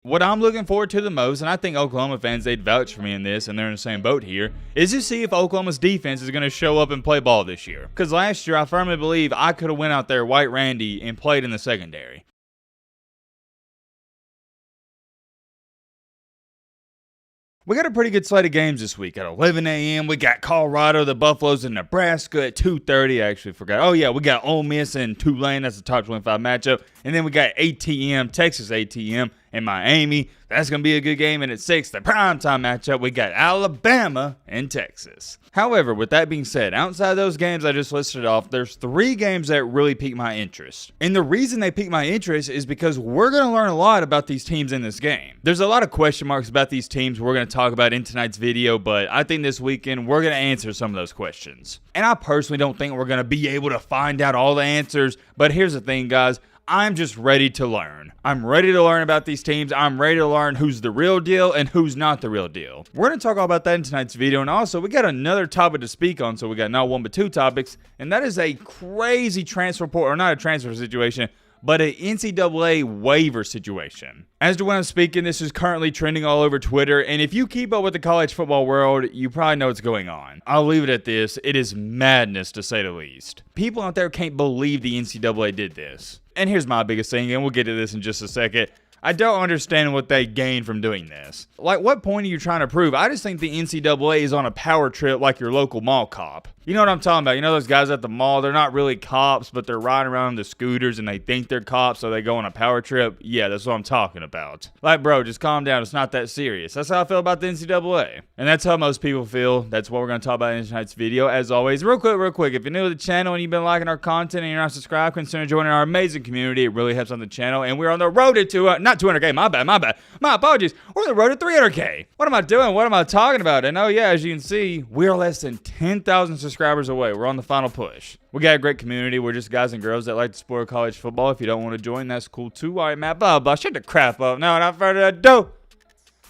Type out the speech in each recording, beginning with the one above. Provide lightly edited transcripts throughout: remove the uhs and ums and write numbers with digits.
What I'm looking forward to the most, and I think Oklahoma fans, they'd vouch for me in this, and they're in the same boat here, is to see if Oklahoma's defense is going to show up and play ball this year. Because last year, I firmly believe I could have went out there white Randy and played in the secondary. We got a pretty good slate of games this week. At 11 a.m., we got Colorado, the Buffaloes, and Nebraska at 2:30. I actually forgot. Oh, yeah, we got Ole Miss and Tulane. That's the top 25 matchup. And then we got ATM, Texas ATM, and Miami. That's going to be a good game. And at 6, the primetime matchup, we got Alabama and Texas. However, with that being said, outside those games I just listed off, there's 3 games that really pique my interest. And the reason they pique my interest is because we're going to learn a lot about these teams in this game. There's a lot of question marks about these teams we're going to talk about in tonight's video, but I think this weekend we're going to answer some of those questions. And I personally don't think we're going to be able to find out all the answers, but here's the thing, guys. I'm just ready to learn. I'm ready to learn about these teams. I'm ready to learn who's the real deal and who's not the real deal. We're going to talk all about that in tonight's video. And also, we got another topic to speak on. So we got not one, but 2 topics. And that is a crazy transfer report, or not a transfer situation, but an NCAA waiver situation. As to when I'm speaking, this is currently trending all over Twitter, and if you keep up with the college football world, you probably know what's going on. I'll leave it at this. It is madness, to say the least. People out there can't believe the NCAA did this. And here's my biggest thing, and we'll get to this in just a second. I don't understand what they gain from doing this. Like, what point are you trying to prove? I just think the NCAA is on a power trip like your local mall cop. You know what I'm talking about? You know those guys at the mall? They're not really cops, but they're riding around on the scooters and they think they're cops, so they go on a power trip. Yeah, that's what I'm talking about. Like, bro, just calm down. It's not that serious. That's how I feel about the NCAA. And that's how most people feel. That's what we're going to talk about in tonight's video. As always, real quick, if you're new to the channel and you've been liking our content and you're not subscribed, consider joining our amazing community. It really helps on the channel. And we're on the road to, not 200K, my bad. My apologies. We're on the road to 300K. What am I doing? What am I talking about? And oh yeah, as you can see, we're less than 10,000 subscribers away. We're on the final push. We got a great community. We're just guys and girls that like to support college football. If you don't want to join, that's cool too. All right, Matt, blah. Shut the crap up. No, without further ado,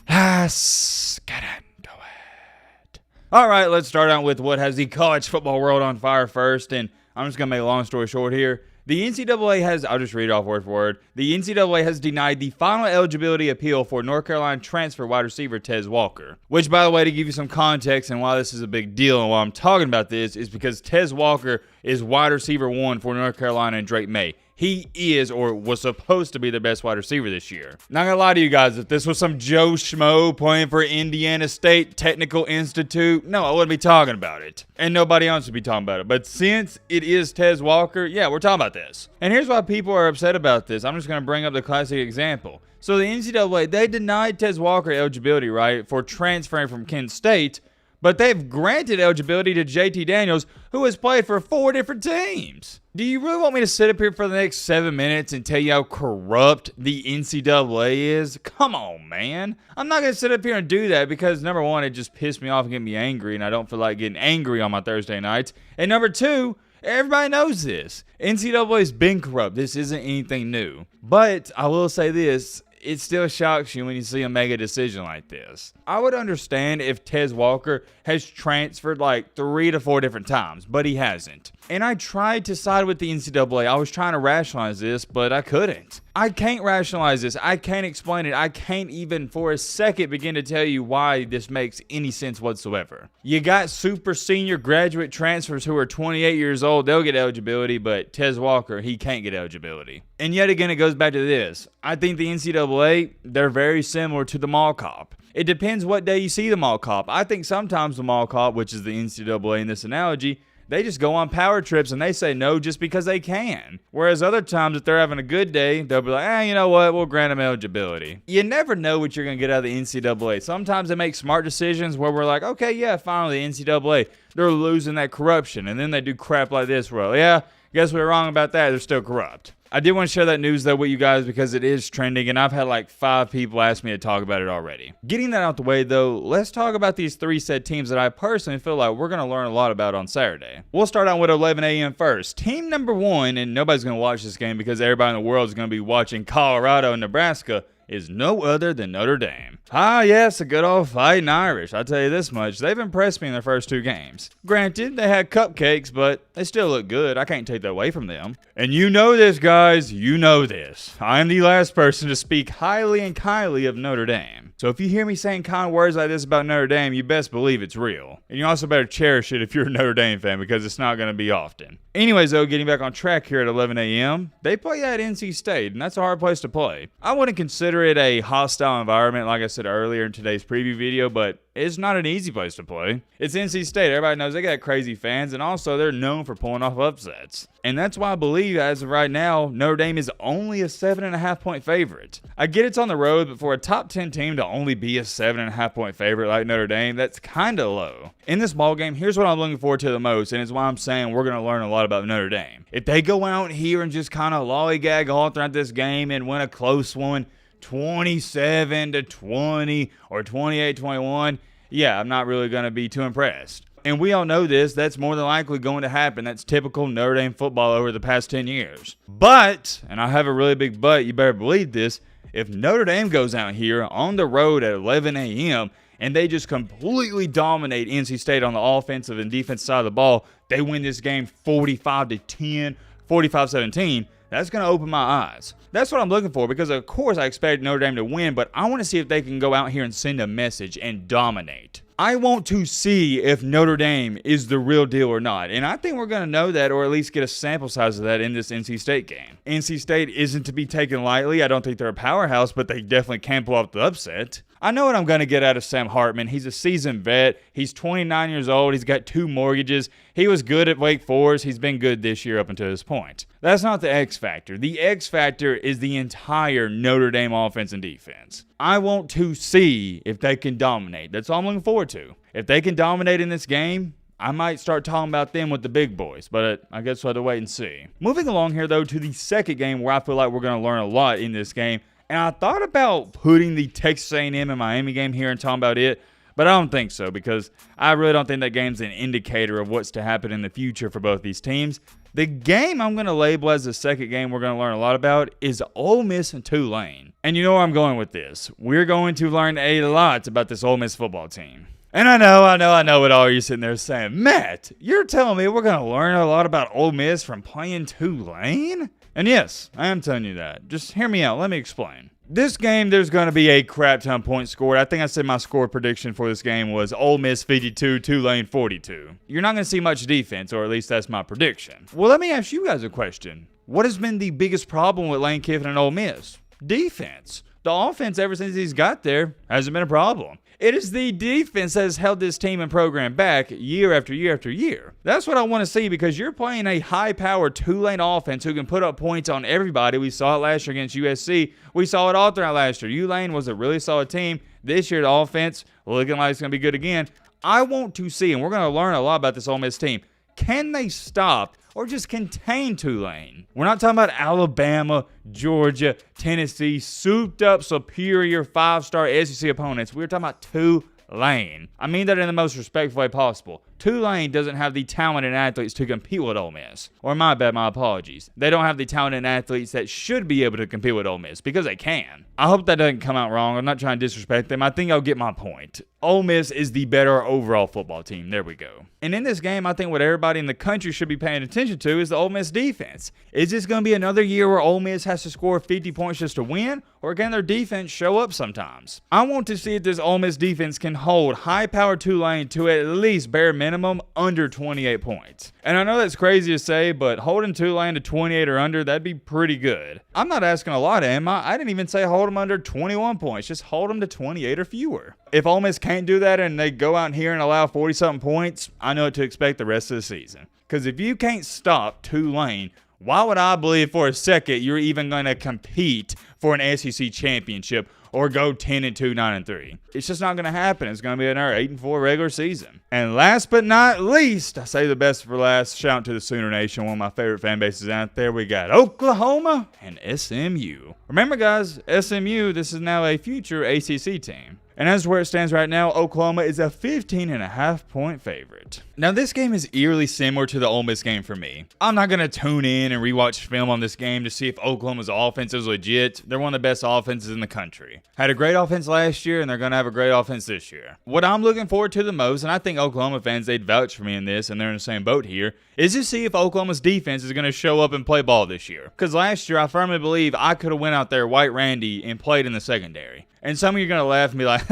let's get into it. All right, let's start out with what has the college football world on fire first. And I'm just going to make a long story short here. The NCAA has, I'll just read it off word for word. The NCAA has denied the final eligibility appeal for North Carolina transfer wide receiver Tez Walker. Which, by the way, to give you some context and why this is a big deal and why I'm talking about this is because Tez Walker is wide receiver 1 for North Carolina and Drake May. He is, or was supposed to be, the best wide receiver this year. Not gonna lie to you guys, if this was some Joe Schmo playing for Indiana State Technical Institute, no, I wouldn't be talking about it. And nobody else would be talking about it. But since it is Tez Walker, yeah, we're talking about this. And here's why people are upset about this. I'm just gonna bring up the classic example. So the NCAA, they denied Tez Walker eligibility, right, for transferring from Kent State, but they've granted eligibility to JT Daniels, who has played for 4 different teams. Do you really want me to sit up here for the next 7 minutes and tell you how corrupt the NCAA is? Come on, man. I'm not going to sit up here and do that because, number 1, it just pissed me off and get me angry, and I don't feel like getting angry on my Thursday nights. And number 2, everybody knows this. NCAA's been corrupt. This isn't anything new. But I will say this. It still shocks you when you see him make a decision like this. I would understand if Tez Walker has transferred like 3 to 4 different times, but he hasn't. And I tried to side with the NCAA. I was trying to rationalize this, but I couldn't. I can't rationalize this. I can't explain it. I can't even for a second begin to tell you why this makes any sense whatsoever. You got super senior graduate transfers who are 28 years old. They'll get eligibility, but Tez Walker, he can't get eligibility. And yet again, it goes back to this. I think the NCAA, they're very similar to the mall cop. It depends what day you see the mall cop. I think sometimes the mall cop, which is the NCAA in this analogy, they just go on power trips and they say no just because they can. Whereas other times, if they're having a good day, they'll be like, you know what, we'll grant them eligibility. You never know what you're going to get out of the NCAA. Sometimes they make smart decisions where we're like, okay, yeah, finally, the NCAA, they're losing that corruption. And then they do crap like this where, yeah, guess we're wrong about that. They're still corrupt. I did want to share that news, though, with you guys because it is trending, and I've had like 5 people ask me to talk about it already. Getting that out the way, though, let's talk about these 3 said teams that I personally feel like we're going to learn a lot about on Saturday. We'll start out with 11 a.m. first. Team number 1, and nobody's going to watch this game because everybody in the world is going to be watching Colorado and Nebraska, is no other than Notre Dame. Ah, yes, a good old fighting Irish. I'll tell you this much, they've impressed me in their first 2 games. Granted, they had cupcakes, but they still look good. I can't take that away from them. And you know this, guys. You know this. I am the last person to speak highly and kindly of Notre Dame. So if you hear me saying kind words like this about Notre Dame, you best believe it's real. And you also better cherish it if you're a Notre Dame fan, because it's not going to be often. Anyways, though, getting back on track here at 11 a.m., they play at NC State, and that's a hard place to play. I wouldn't consider it a hostile environment, like I said earlier in today's preview video, but it's not an easy place to play. It's NC State. Everybody knows they got crazy fans, and also they're known for pulling off upsets. And that's why I believe, as of right now, Notre Dame is only a 7.5-point favorite. I get it's on the road, but for a top 10 team to only be a 7.5-point favorite like Notre Dame, that's kind of low. In this ballgame, here's what I'm looking forward to the most, and it's why I'm saying we're going to learn a lot about Notre Dame. If they go out here and just kind of lollygag all throughout this game and win a close one, 27-20 or 28-21, yeah, I'm not really going to be too impressed. And we all know this. That's more than likely going to happen. That's typical Notre Dame football over the past 10 years. But, and I have a really big but, you better believe this, if Notre Dame goes out here on the road at 11 a.m. and they just completely dominate NC State on the offensive and defensive side of the ball, they win this game 45-10, 45-17, that's going to open my eyes. That's what I'm looking for, because of course I expect Notre Dame to win, but I want to see if they can go out here and send a message and dominate. I want to see if Notre Dame is the real deal or not, and I think we're going to know that, or at least get a sample size of that in this NC State game. NC State isn't to be taken lightly. I don't think they're a powerhouse, but they definitely can pull off the upset. I know what I'm going to get out of Sam Hartman. He's a seasoned vet. He's 29 years old. He's got 2 mortgages. He was good at Wake Forest. He's been good this year up until this point. That's not the X factor. The X factor is the entire Notre Dame offense and defense. I want to see if they can dominate. That's all I'm looking forward to. If they can dominate in this game, I might start talking about them with the big boys, but I guess we'll have to wait and see. Moving along here, though, to the second game where I feel like we're going to learn a lot in this game. And I thought about putting the Texas A&M and Miami game here and talking about it, but I don't think so, because I really don't think that game's an indicator of what's to happen in the future for both these teams. The game I'm going to label as the second game we're going to learn a lot about is Ole Miss and Tulane. And you know where I'm going with this. We're going to learn a lot about this Ole Miss football team. And I know what all you're sitting there saying. Matt, you're telling me we're going to learn a lot about Ole Miss from playing Tulane? And yes, I am telling you that. Just hear me out. Let me explain. This game, there's going to be a crap ton of points scored. I think I said my score prediction for this game was Ole Miss 52, Tulane 42. You're not going to see much defense, or at least that's my prediction. Well, let me ask you guys a question. What has been the biggest problem with Lane Kiffin and Ole Miss? Defense. The offense, ever since he's got there, hasn't been a problem. It is the defense that has held this team and program back year after year after year. That's what I want to see, because you're playing a high-powered Tulane offense who can put up points on everybody. We saw it last year against USC. We saw it all throughout last year. Tulane was a really solid team. This year, the offense looking like it's going to be good again. I want to see, and we're going to learn a lot about this Ole Miss team, can they stop or just contain Tulane? We're not talking about Alabama, Georgia, Tennessee, souped-up, superior 5-star SEC opponents. We're talking about Tulane. I mean that in the most respectful way possible. Tulane doesn't have the talent and athletes to compete with Ole Miss. Or my bad, my apologies. They don't have the talent and athletes that should be able to compete with Ole Miss, because they can. I hope that doesn't come out wrong. I'm not trying to disrespect them. I think I'll get my point. Ole Miss is the better overall football team. There we go. And in this game, I think what everybody in the country should be paying attention to is the Ole Miss defense. Is this going to be another year where Ole Miss has to score 50 points just to win? Or can their defense show up sometimes? I want to see if this Ole Miss defense can hold high-powered Tulane to at least bare minimum under 28 points. And I know that's crazy to say, but holding Tulane to 28 or under, that'd be pretty good. I'm not asking a lot, am I? I didn't even say hold them under 21 points. Just hold them to 28 or fewer. If Ole Miss can't do that and they go out here and allow 40-something points, I know what to expect the rest of the season. Because if you can't stop Tulane, why would I believe for a second you're even going to compete for an SEC championship or go 10-2, 9-3? It's just not going to happen. It's going to be another 8-4 regular season. And last but not least, I say the best for last. Shout out to the Sooner Nation, one of my favorite fan bases out there. We got Oklahoma and SMU. Remember, guys, SMU, this is now a future ACC team. And as where it stands right now, Oklahoma is a 15.5-point favorite. Now, this game is eerily similar to the Ole Miss game for me. I'm not going to tune in and rewatch film on this game to see if Oklahoma's offense is legit. They're one of the best offenses in the country. Had a great offense last year, and they're going to have a great offense this year. What I'm looking forward to the most, and I think Oklahoma fans, they'd vouch for me in this, and they're in the same boat here, is to see if Oklahoma's defense is going to show up and play ball this year. Because last year, I firmly believe I could have went out there, White Randy, and played in the secondary. And some of you are going to laugh and be like,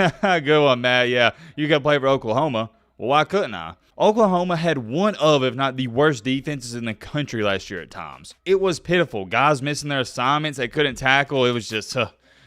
good one, Matt. Yeah, you got to play for Oklahoma. Well, why couldn't I? Oklahoma had one of, if not the worst defenses in the country last year at times. It was pitiful. Guys missing their assignments. They couldn't tackle. It was just,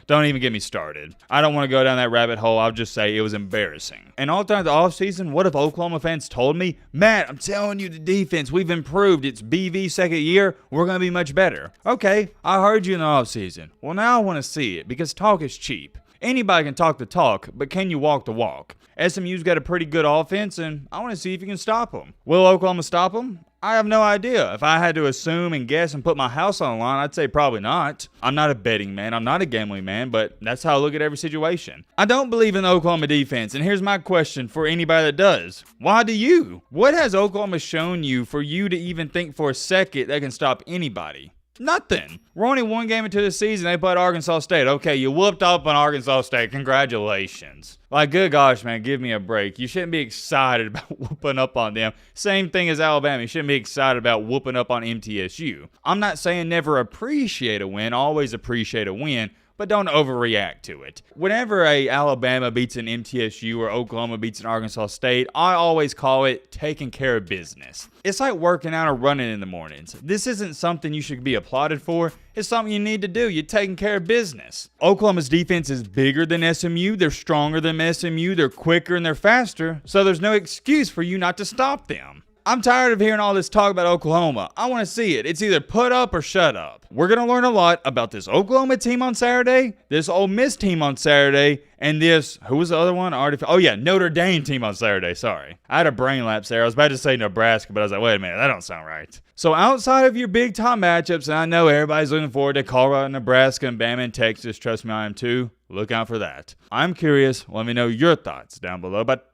don't even get me started. I don't want to go down that rabbit hole. I'll just say it was embarrassing. And all throughout the offseason, what if Oklahoma fans told me, Matt, I'm telling you the defense, we've improved. It's BV second year. We're going to be much better. Okay, I heard you in the offseason. Well, now I want to see it because talk is cheap. Anybody can talk the talk, but can you walk the walk? SMU's got a pretty good offense, and I want to see if you can stop them. Will Oklahoma stop them? I have no idea. If I had to assume and guess and put my house on the line, I'd say probably not. I'm not a betting man. I'm not a gambling man, but that's how I look at every situation. I don't believe in the Oklahoma defense, and here's my question for anybody that does. Why do you? What has Oklahoma shown you for you to even think for a second they can stop anybody? Nothing. We're only one game into the season. They played Arkansas State. Okay, you whooped up on Arkansas State. Congratulations. Like, good gosh, man, give me a break. You shouldn't be excited about whooping up on them. Same thing as Alabama. You shouldn't be excited about whooping up on MTSU. I'm not saying never appreciate a win. Always appreciate a win. But don't overreact to it. Whenever Alabama beats an MTSU or Oklahoma beats an Arkansas State, I always call it taking care of business. It's like working out or running in the mornings. This isn't something you should be applauded for. It's something you need to do. You're taking care of business. Oklahoma's defense is bigger than SMU. They're stronger than SMU. They're quicker and they're faster. So there's no excuse for you not to stop them. I'm tired of hearing all this talk about Oklahoma. I want to see it. It's either put up or shut up. We're going to learn a lot about this Oklahoma team on Saturday, this Ole Miss team on Saturday, and this, who was the other one? Notre Dame team on Saturday. Sorry. I had a brain lapse there. I was about to say Nebraska, but I was like, wait a minute, that don't sound right. So outside of your big time matchups, and I know everybody's looking forward to Colorado, Nebraska, and Bama and Texas. Trust me, I am too. Look out for that. I'm curious. Let me know your thoughts down below. But